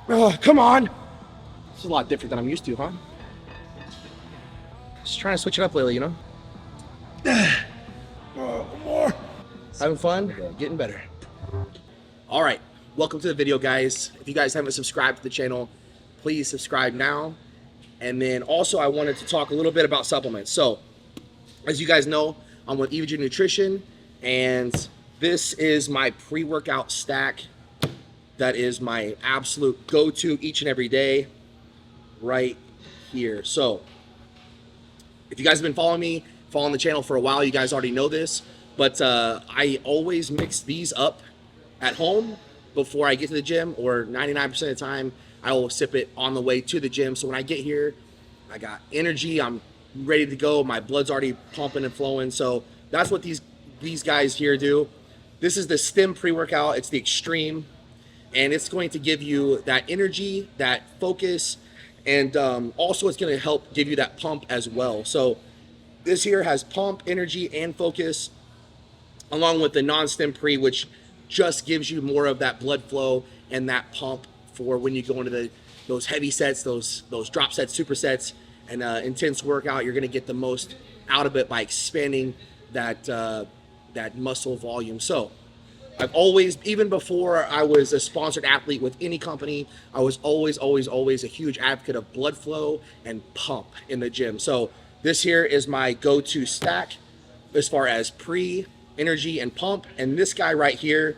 Come on. This is a lot different than I'm used to, huh? Just trying to switch it up lately, you know? More. Having fun, getting better. All right, welcome to the video, guys. If you guys haven't subscribed to the channel, please subscribe now. And then also I wanted to talk a little bit about supplements. So as you guys know, I'm with EVG Nutrition, and this is my pre-workout stack. That is my absolute go-to each and every day right here. So if you guys have been following me, following the channel for a while, you guys already know this, but I always mix these up at home before I get to the gym, or 99% of the time I will sip it on the way to the gym. So when I get here, I got energy, I'm ready to go, my blood's already pumping and flowing. So that's what these guys here do. This is the Stem pre-workout. It's the Extreme, and it's going to give you that energy, that focus, and also it's going to help give you that pump as well. So this here has pump, energy, and focus, along with the non-Stem pre, which just gives you more of that blood flow and that pump for when you go into those heavy sets, those drop sets, supersets, and intense workout. You're going to get the most out of it by expanding that muscle volume. So I've always, even before I was a sponsored athlete with any company, I was always a huge advocate of blood flow and pump in the gym. So this here is my go-to stack as far as pre, energy, and pump. And this guy right here,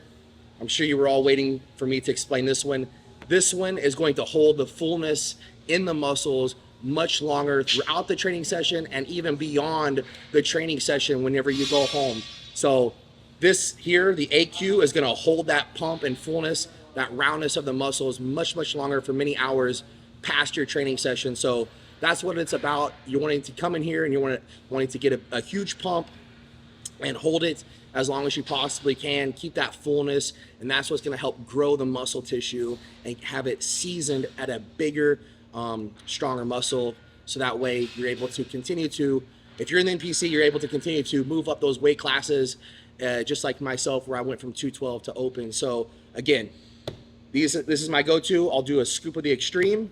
I'm sure you were all waiting for me to explain this one. This one is going to hold the fullness in the muscles much longer throughout the training session and even beyond the training session whenever you go home. So this here, the AQ, is going to hold that pump and fullness, that roundness of the muscles much longer for many hours past your training session. So that's what it's about. You're wanting to come in here and you're wanting to get a huge pump and hold it as long as you possibly can. Keep that fullness, and that's what's going to help grow the muscle tissue and have it seasoned at a bigger, stronger muscle. So that way you're able to continue to, if you're in the NPC, you're able to continue to move up those weight classes, just like myself, where I went from 212 to open. So again, this is my go-to. I'll do a scoop of the Extreme,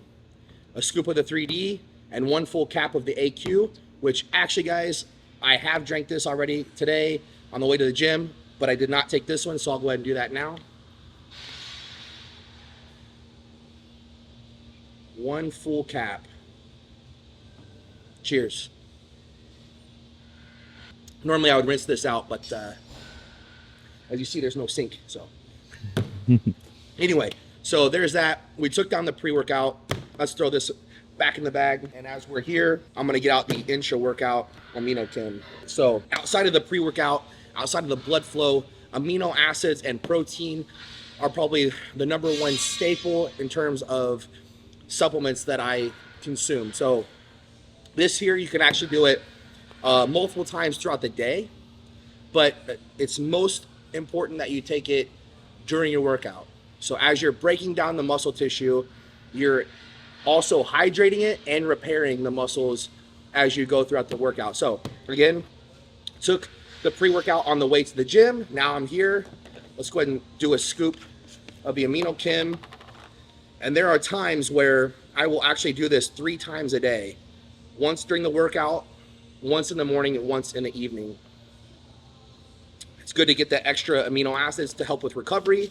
a scoop of the 3D, and one full cap of the AQ, which actually, guys, I have drank this already today on the way to the gym, but I did not take this one, so I'll go ahead and do that now. One full cap. Cheers. Normally I would rinse this out, but as you see, there's no sink, so. Anyway, so there's that. We took down the pre-workout. Let's throw this back in the bag. And as we're here, I'm gonna get out the intra-workout amino chem. So outside of the pre-workout, outside of the blood flow, amino acids and protein are probably the #1 staple in terms of supplements that I consume. So this here, you can actually do it multiple times throughout the day, but it's most important that you take it during your workout. So as you're breaking down the muscle tissue, you're also hydrating it and repairing the muscles as you go throughout the workout. So again, took the pre-workout on the way to the gym. Now I'm here. Let's go ahead and do a scoop of the amino chem. And there are times where I will actually do this 3 times a day. Once during the workout, once in the morning, and once in the evening. It's good to get the extra amino acids to help with recovery.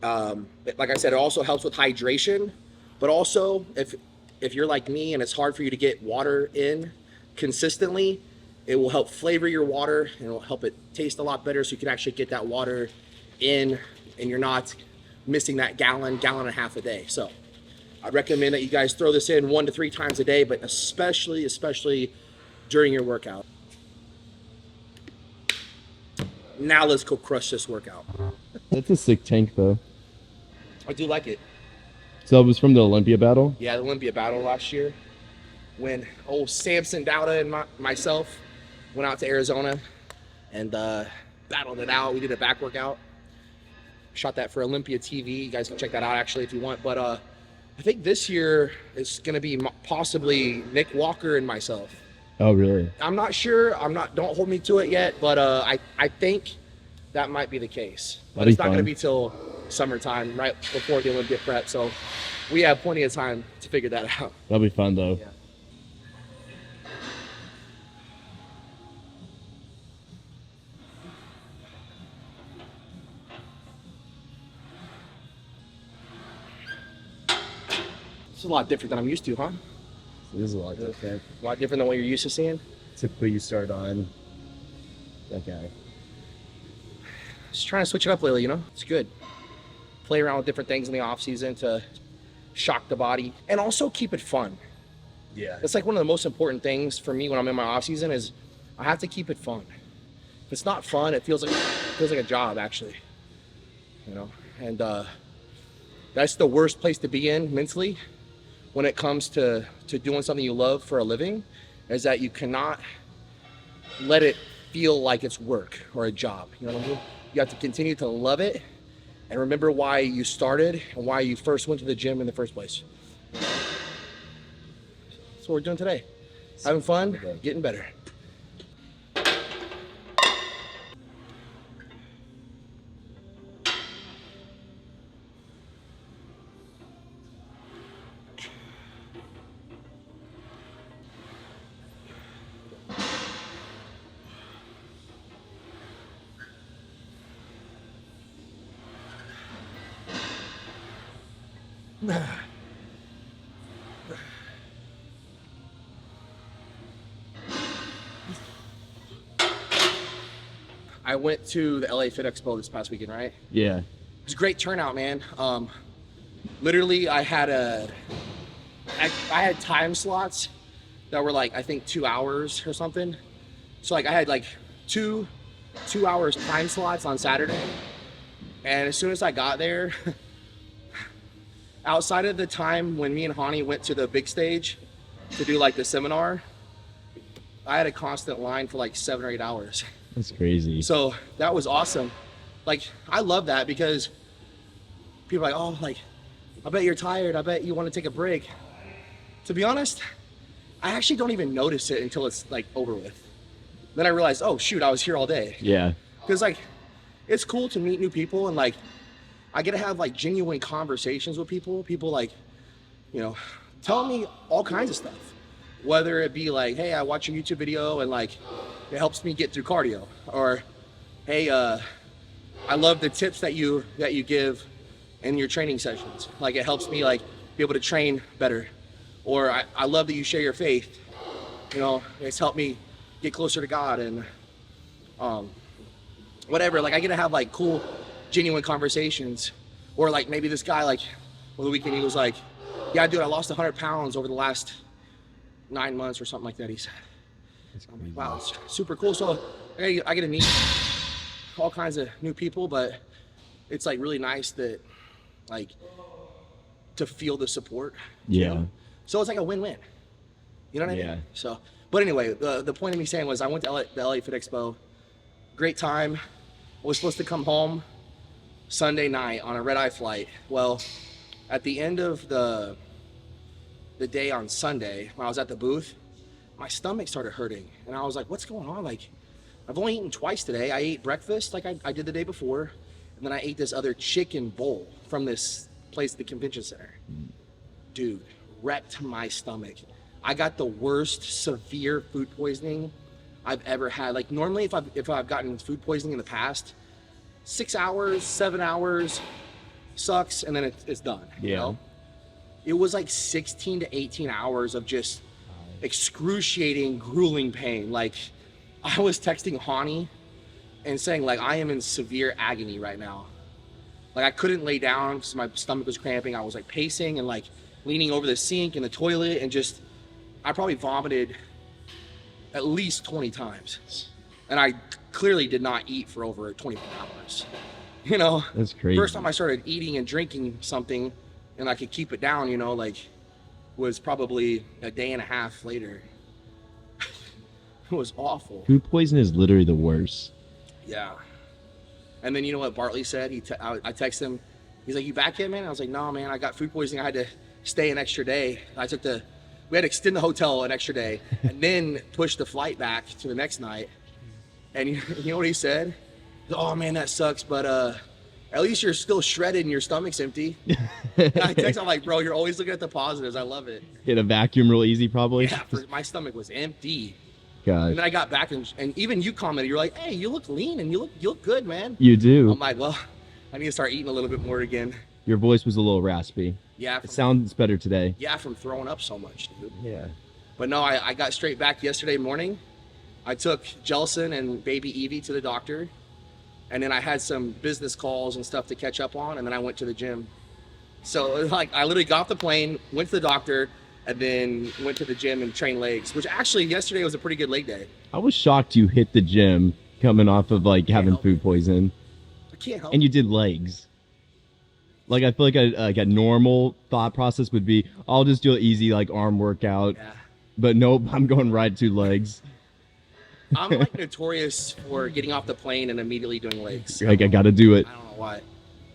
Like I said, it also helps with hydration. But also, if you're like me and it's hard for you to get water in consistently, it will help flavor your water and it will help it taste a lot better, so you can actually get that water in and you're not missing that gallon and a half a day. So I recommend that you guys throw this in 1 to 3 times a day, but especially during your workout. Now let's go crush this workout. That's a sick tank, though. I do like it. So it was from the Olympia battle? Yeah, the Olympia battle last year, when old Samson Dowda and myself went out to Arizona and battled it out. We did a back workout. Shot that for Olympia TV. You guys can check that out actually if you want. But I think this year it's going to be possibly Nick Walker and myself. Oh, really? I'm not sure. Don't hold me to it yet, but I think that might be the case. But it's not going to be till summertime, right before the Olympia prep. So We have plenty of time to figure that out. That'll be fun though. Yeah. It's a lot different than I'm used to, huh? It is a lot different. A lot different than what you're used to seeing. Typically, you start on that guy. Just trying to switch it up lately, you know? It's good. Play around with different things in the off season to shock the body and also keep it fun. Yeah. It's like one of the most important things for me when I'm in my off season is I have to keep it fun. If it's not fun, it feels like a job actually. You know? And that's the worst place to be in mentally when it comes to doing something you love for a living, is that you cannot let it feel like it's work or a job. You know what I mean? You have to continue to love it and remember why you started and why you first went to the gym in the first place. That's what we're doing today. Having fun, getting better. I went to the LA Fit Expo this past weekend, right? Yeah. It was a great turnout, man. Literally, I had time slots that were like, I think 2 hours or something. So like I had like two hours time slots on Saturday. And as soon as I got there, outside of the time when me and Hani went to the big stage to do like the seminar, I had a constant line for like 7 or 8 hours. That's crazy. So that was awesome. Like, I love that because people are like, oh, like, I bet you're tired. I bet you want to take a break. To be honest, I actually don't even notice it until it's like over with. Then I realized, oh shoot, I was here all day. Yeah. Because like, it's cool to meet new people and like, I get to have like genuine conversations with people. People like, you know, tell me all kinds of stuff. Whether it be like, hey, I watch your YouTube video and like, it helps me get through cardio. Or, hey, I love the tips that you give in your training sessions. Like it helps me like be able to train better. Or I love that you share your faith. You know, it's helped me get closer to God and whatever. Like I get to have like cool, genuine conversations. Or like maybe this guy like over the weekend, he was like, yeah, dude, I lost 100 pounds over the last 9 months or something like that, he said. I'm like, wow, it's super cool. So I get to meet all kinds of new people, but it's like really nice that like to feel the support. Yeah. You know? So it's like a win-win. You know what I mean? Yeah. So, but anyway, the point of me saying was I went to the LA Fit Expo. Great time. I was supposed to come home Sunday night on a red-eye flight. Well, at the end of the day on Sunday, when I was at the booth, my stomach started hurting. And I was like, what's going on? Like, I've only eaten twice today. I ate breakfast like I did the day before. And then I ate this other chicken bowl from this place at the convention center. Dude, wrecked my stomach. I got the worst severe food poisoning I've ever had. Like normally if I've gotten food poisoning in the past, 6 hours, 7 hours, sucks, and then it's done. Yeah. You know? It was like 16 to 18 hours of just excruciating, grueling pain. Like I was texting Hani and saying like, I am in severe agony right now. Like I couldn't lay down because my stomach was cramping. I was like pacing and like leaning over the sink in the toilet and just, I probably vomited at least 20 times. And I clearly did not eat for over 24 hours. You know? That's crazy. First time I started eating and drinking something and I could keep it down, you know, like was probably a day and a half later. It was awful. Food poison is literally the worst. Yeah. And then you know what Bartley said? I texted him. He's like, you back yet, man? I was like, no, man, I got food poisoning. I had to stay an extra day. We had to extend the hotel an extra day and then push the flight back to the next night. And you know what he said? Oh man, that sucks. But At least you're still shredded and your stomach's empty. And I text, I'm like, bro, you're always looking at the positives. I love it. Hit a vacuum real easy, probably. Yeah, my stomach was empty. Gosh. And then I got back and even you commented, you're like, hey, you look lean and you look good, man. You do. I'm like, well, I need to start eating a little bit more again. Your voice was a little raspy. Yeah. It sounds better today. Yeah, from throwing up so much, dude. Yeah. But no, I got straight back yesterday morning. I took Jelson and baby Evie to the doctor. And then I had some business calls and stuff to catch up on. And then I went to the gym. So like I literally got off the plane, went to the doctor, and then went to the gym and trained legs, which actually yesterday was a pretty good leg day. I was shocked you hit the gym coming off of like having food poison. I can't help And you did legs. Like I feel like a normal thought process would be, I'll just do an easy like arm workout. Yeah. But nope, I'm going right to legs. I'm like notorious for getting off the plane and immediately doing legs. Like I gotta do it. I don't know why.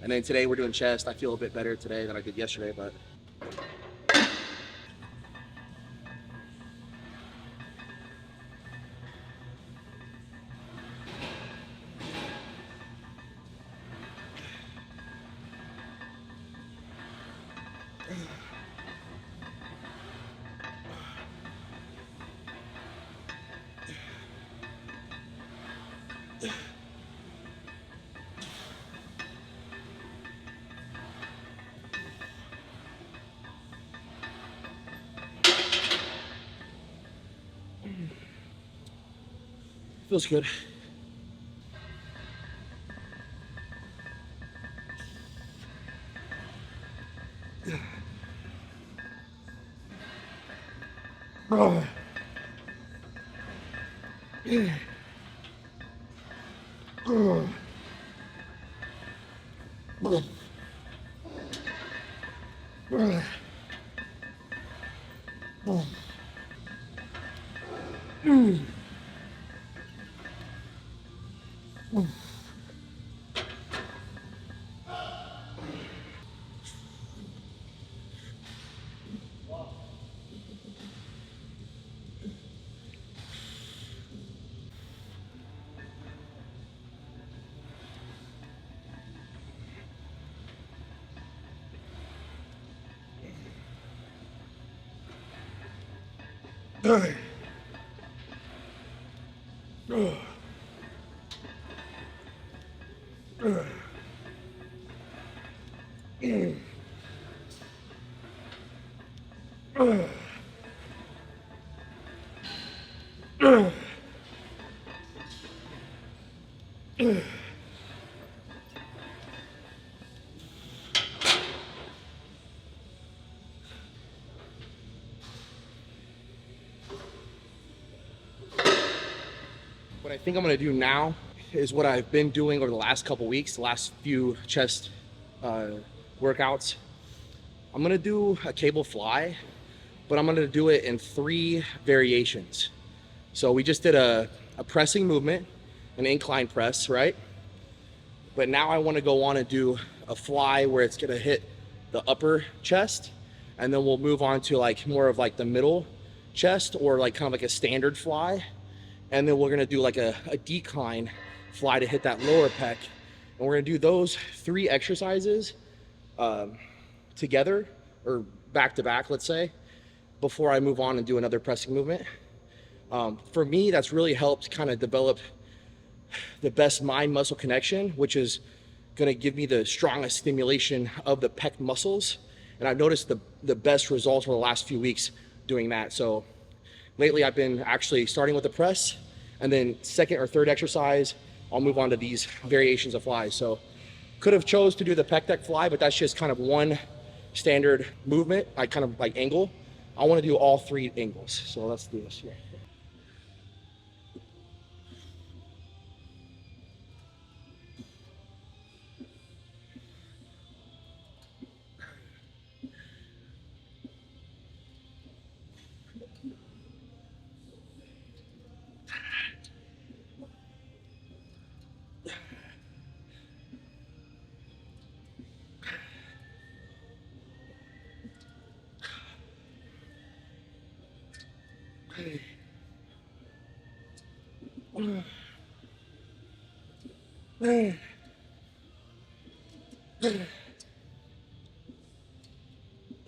And then today we're doing chest. I feel a bit better today than I did yesterday, but. Feels good. What I think I'm gonna do now is what I've been doing over the last couple weeks, the last few chest workouts. I'm gonna do a cable fly, but I'm gonna do it in 3 variations. So we just did a pressing movement, an incline press, right? But now I wanna go on and do a fly where it's gonna hit the upper chest, and then we'll move on to like more of like the middle chest, or like kind of like a standard fly. And then we're gonna do like a decline fly to hit that lower pec. And we're gonna do those 3 exercises together, or back to back, let's say, before I move on and do another pressing movement. For me, that's really helped kind of develop the best mind muscle connection, which is gonna give me the strongest stimulation of the pec muscles. And I've noticed the best results over the last few weeks doing that. So lately I've been actually starting with the press, and then second or third exercise, I'll move on to these variations of flies. So could have chose to do the pec deck fly, but that's just kind of one standard movement, like kind of like angle. I wanna do all 3 angles. So let's do this here.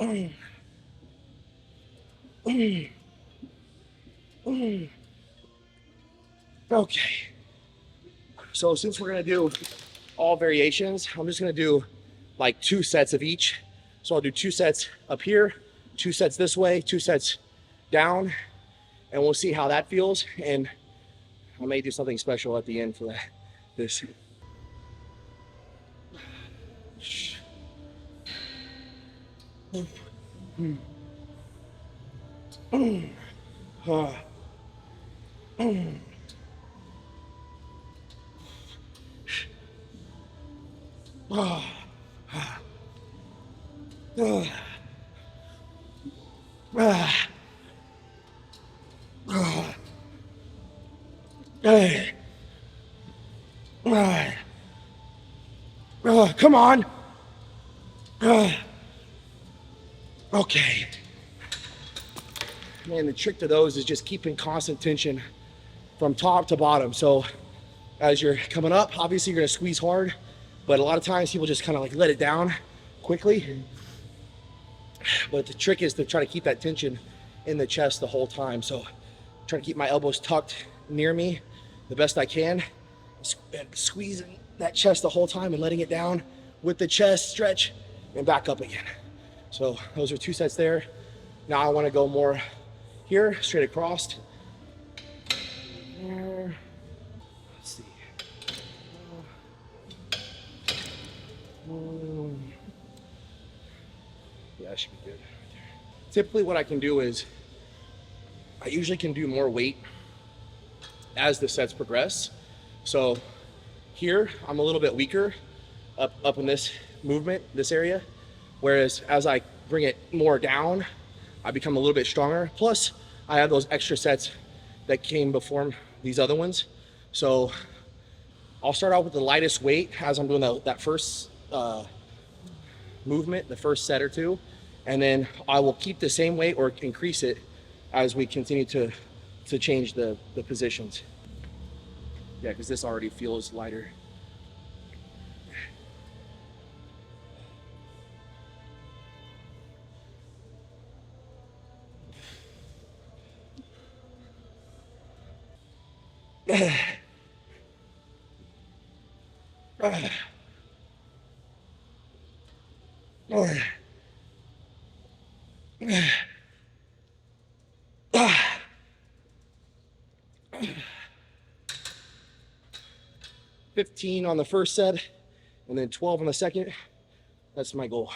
Okay. So since we're gonna do all variations, I'm just gonna do like 2 sets of each. So I'll do 2 sets up here, 2 sets this way, 2 sets down, and we'll see how that feels. And I may do something special at the end for that. This. Hey. Come on. Okay. Man, the trick to those is just keeping constant tension from top to bottom. So as you're coming up, obviously you're gonna squeeze hard, but a lot of times people just kind of like let it down quickly. But the trick is to try to keep that tension in the chest the whole time. So try to keep my elbows tucked near me the best I can, and squeezing that chest the whole time and letting it down with the chest stretch and back up again. So those are 2 sets there. Now I want to go more here, straight across. Let's see. Yeah, that should be good. Typically what I can do is I usually can do more weight as the sets progress. So here I'm a little bit weaker up in this movement, this area, whereas as I bring it more down, I become a little bit stronger. Plus I have those extra sets that came before these other ones. So I'll start out with the lightest weight as I'm doing that first movement, the first set or 2, and then I will keep the same weight or increase it as we continue to change the positions. Yeah, because this already feels lighter. $15 on the first set and then 12 on the second. That's my goal.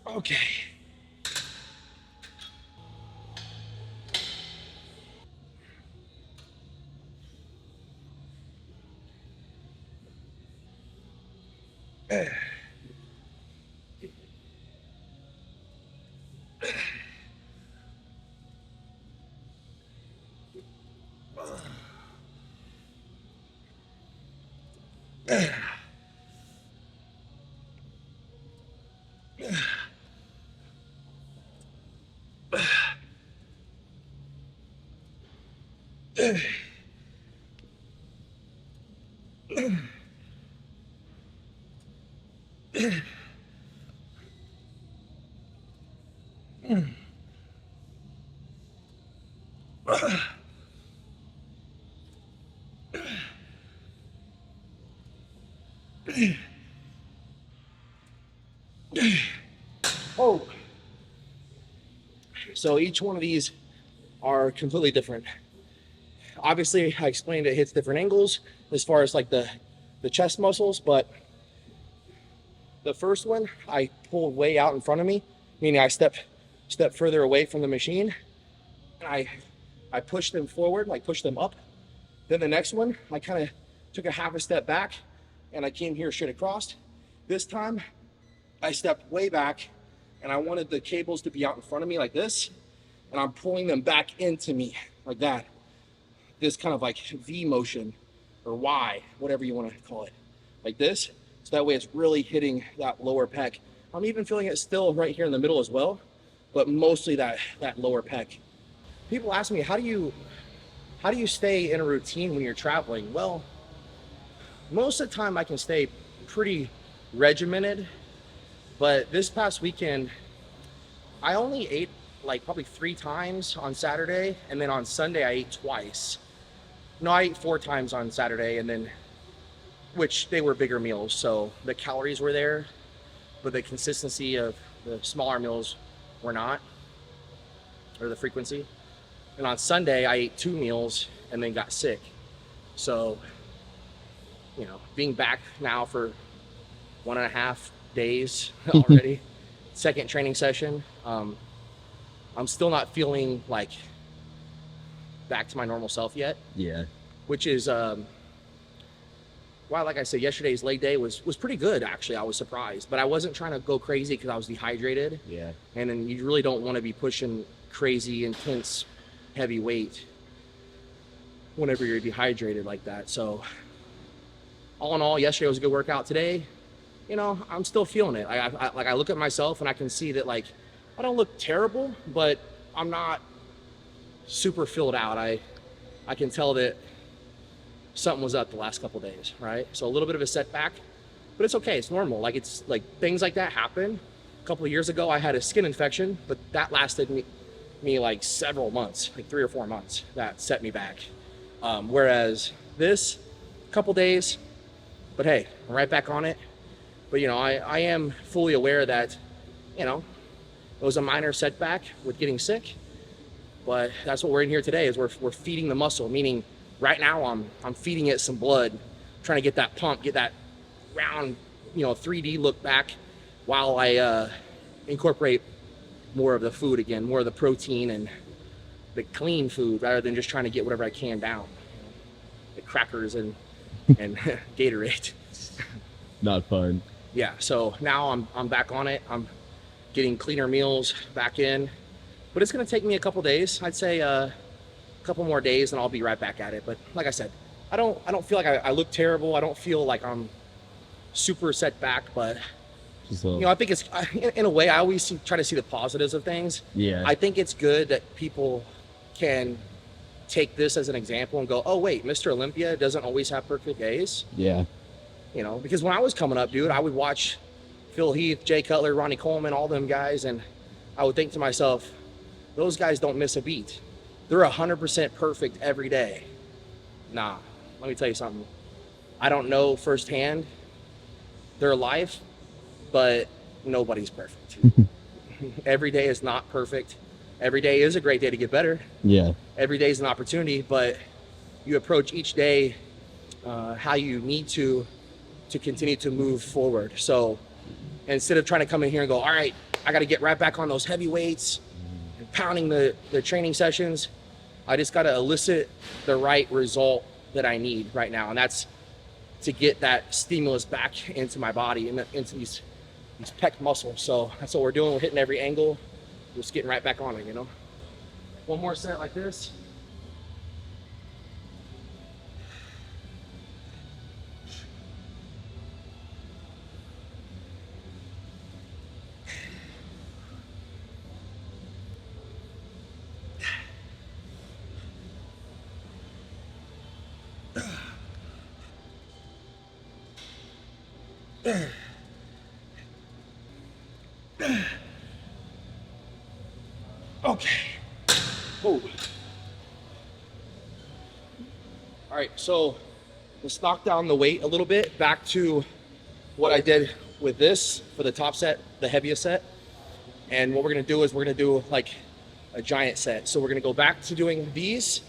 Okay. Oh, so each one of these are completely different. Obviously, I explained it hits different angles, as far as like the chest muscles, but the first one I pulled way out in front of me, meaning I step further away from the machine, and I pushed them forward, like pushed them up. Then the next one, I kind of took a half a step back, and I came here straight across. This time, I stepped way back, and I wanted the cables to be out in front of me like this, and I'm pulling them back into me like that. This kind of like V motion, or Y, whatever you want to call it, like this. So that way it's really hitting that lower pec. I'm even feeling it still right here in the middle as well, but mostly that lower pec. People ask me, how do you stay in a routine when you're traveling? Well, most of the time I can stay pretty regimented, but this past weekend, I only ate like probably 3 times on Saturday, and then on Sunday I ate twice. No, I ate 4 times on Saturday, and then, which they were bigger meals, so the calories were there, but the consistency of the smaller meals were not, or the frequency. And on Sunday, I ate 2 meals and then got sick. So, you know, being back now for 1.5 days already, second training session, I'm still not feeling like back to my normal self yet. Yeah. Which is, well, like I said, yesterday's leg day was pretty good, actually. I was surprised, but I wasn't trying to go crazy because I was dehydrated. Yeah. And then you really don't want to be pushing crazy, intense, heavy weight whenever you're dehydrated like that. So all in all, yesterday was a good workout. Today, you know, I'm still feeling it. I look at myself and I can see that, like, I don't look terrible, but I'm not super filled out. I can tell that something was up the last couple days, right? So a little bit of a setback, but it's okay. It's normal. Like, it's like things like that happen. A couple of years ago, I had a skin infection, but that lasted me like several months, like 3 or 4 months. That set me back. Whereas this, couple days, but hey, I'm right back on it. But, you know, I am fully aware that, you know, it was a minor setback with getting sick, but that's what we're in here today, is we're feeding the muscle, meaning right now I'm feeding it some blood, trying to get that pump, get that round, you know, 3D look back, while I incorporate more of the food again, more of the protein and the clean food, rather than just trying to get whatever I can down, you know, the crackers and Gatorade. Not fun. Yeah, so now I'm back on it. I'm getting cleaner meals back in, but it's going to take me a couple days. I'd say a couple more days and I'll be right back at it. But like I said, I don't feel like I look terrible. I don't feel like I'm super set back, but you know, I think it's, in a way, I always try to see the positives of things. Yeah. I think it's good that people can take this as an example and go, oh wait, Mr. Olympia doesn't always have perfect days. Yeah. You know, because when I was coming up, dude, I would watch Phil Heath, Jay Cutler, Ronnie Coleman, all them guys, and I would think to myself, those guys don't miss a beat. They're 100% perfect every day. Nah, let me tell you something. I don't know firsthand their life, but nobody's perfect. Every day is not perfect. Every day is a great day to get better. Yeah. Every day is an opportunity, but you approach each day how you need to continue to move forward. So instead of trying to come in here and go, all right, I got to get right back on those heavy weights and pounding the training sessions, I just got to elicit the right result that I need right now. And that's to get that stimulus back into my body and into these pec muscles. So that's what we're doing. We're hitting every angle, just getting right back on it, you know. One more set like this. Okay. Oh. All right, so let's knock down the weight a little bit, back to what I did with this for the top set, the heaviest set. And what we're gonna do is we're gonna do like a giant set. So we're gonna go back to doing these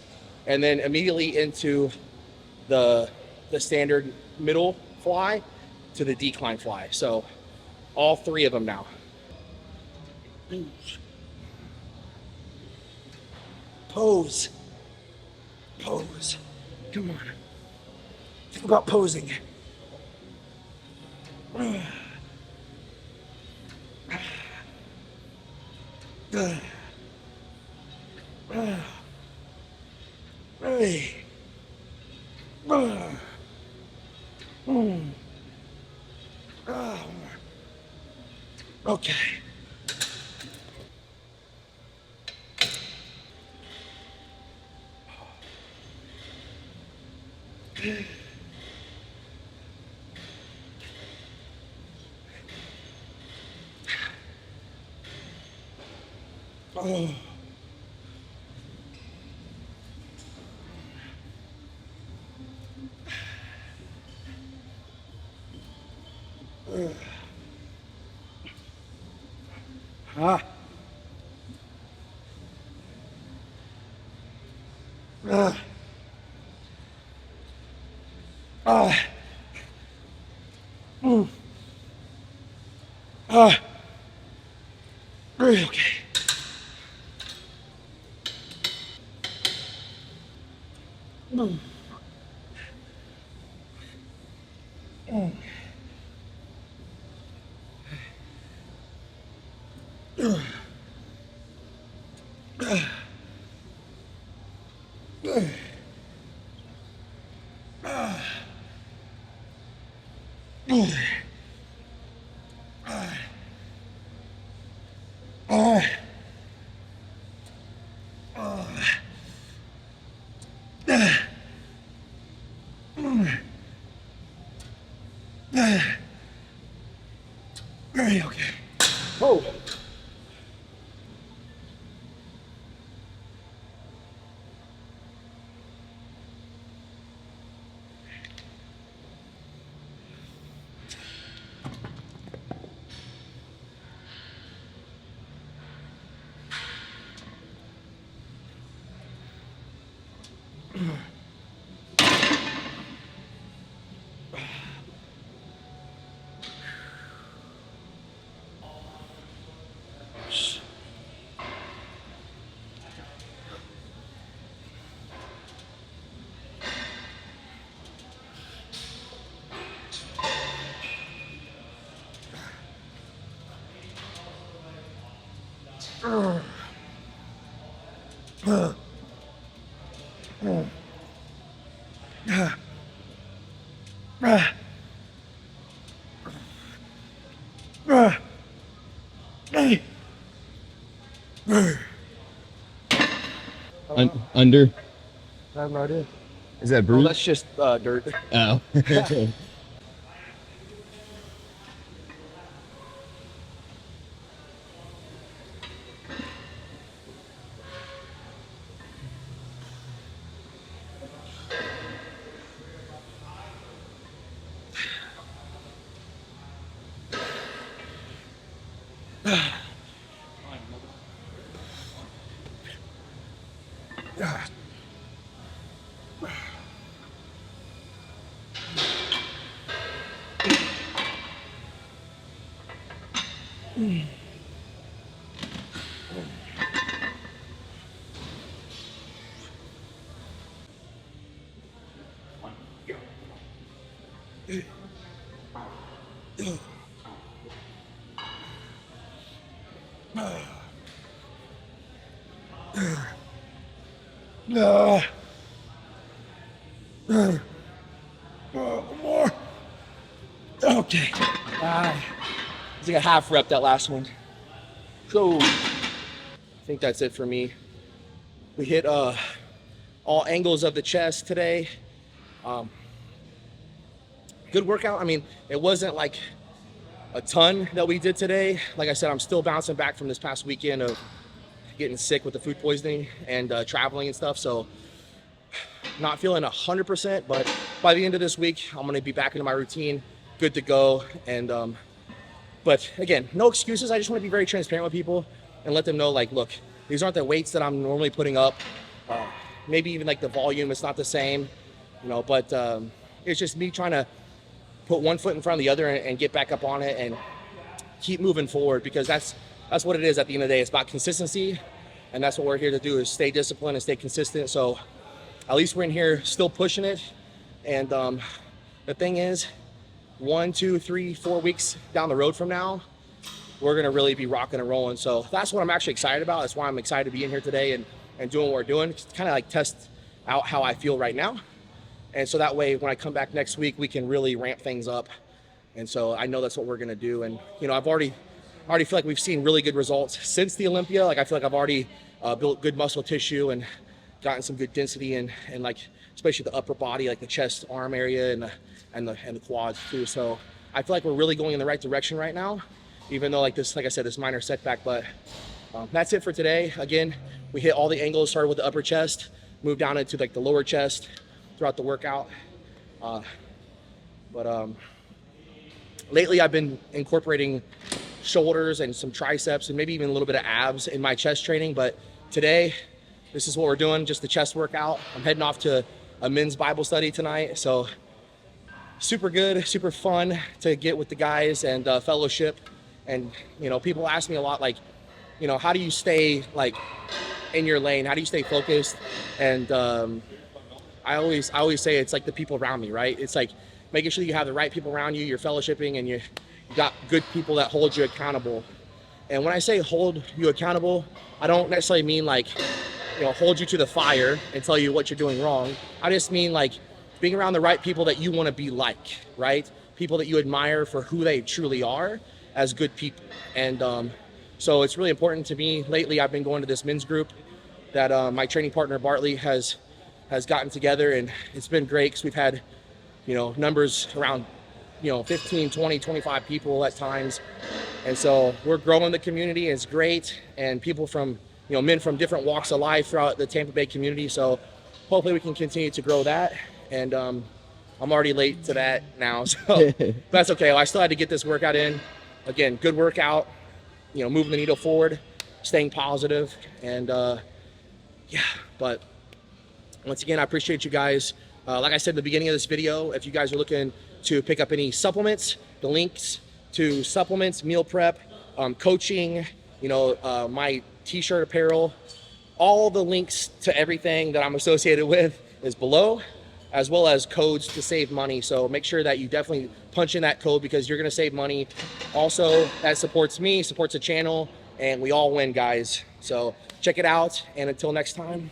and then immediately into the the standard middle fly to the decline fly. So all 3 of them now. Pose. Pose. Come on. Think about posing. Hey. Okay. Oh. Ah. Ah. Ah. Ah. Okay. Very okay. Oh. Under. I have no idea. Is that Oh, bruise? that's just dirt. Oh. More. Okay. It's like a half rep, that last one. So I think that's it for me. We hit all angles of the chest today. Good workout. I mean, it wasn't like a ton that we did today. Like I said, I'm still bouncing back from this past weekend of getting sick with the food poisoning and traveling and stuff. So not feeling 100%, but by the end of this week, I'm going to be back into my routine, good to go. And but again, no excuses. I just want to be very transparent with people and let them know, like, look, these aren't the weights that I'm normally putting up. Maybe even like the volume is not the same, you know, but It's just me trying to put one foot in front of the other and get back up on it and keep moving forward, because that's what it is at the end of the day. It's about consistency, and that's what we're here to do, is stay disciplined and stay consistent. So at least we're in here still pushing it. And the thing is, 1, 2, 3, 4 weeks down the road from now, we're gonna really be rocking and rolling. So that's what I'm actually excited about. That's why I'm excited to be in here today and doing what we're doing. It's kind of like test out how I feel right now. And so that way, when I come back next week, we can really ramp things up. And so I know that's what we're gonna do. And I've already feel like we've seen really good results since the Olympia. Like I feel like I've already built good muscle tissue and gotten some good density and like especially the upper body, like the chest, arm area, and the quads too. So I feel like we're really going in the right direction right now, even though like I said, this minor setback. But that's it for today. Again, we hit all the angles, started with the upper chest, moved down into like the lower chest throughout the workout. Lately I've been incorporating shoulders and some triceps and maybe even a little bit of abs in my chest training. But today, this is what we're doing, just the chest workout. I'm heading off to a men's Bible study tonight. So super good, super fun to get with the guys and fellowship. And, people ask me a lot, like, how do you stay like in your lane? How do you stay focused? And I always say it's like the people around me, right? It's like making sure you have the right people around you, you're fellowshipping, and you got good people that hold you accountable. And when I say hold you accountable, I don't necessarily mean like, hold you to the fire and tell you what you're doing wrong. I just mean like being around the right people that you want to be like, right? People that you admire for who they truly are as good people. And so it's really important to me. Lately, I've been going to this men's group that my training partner, Bartley, has gotten together, and it's been great because we've had, numbers around 15, 20, 25 people at times. And so we're growing the community. It's great. And people from, men from different walks of life throughout the Tampa Bay community. So hopefully we can continue to grow that. And I'm already late to that now. So that's okay. I still had to get this workout in. Again, good workout, moving the needle forward, staying positive. And but once again, I appreciate you guys. Like I said in the beginning of this video, if you guys are looking to pick up any supplements, the links to supplements, meal prep, coaching, my t-shirt apparel, all the links to everything that I'm associated with is below, as well as codes to save money. So make sure that you definitely punch in that code, because you're gonna save money. Also, that supports me, supports the channel, and we all win, guys. So check it out, and until next time,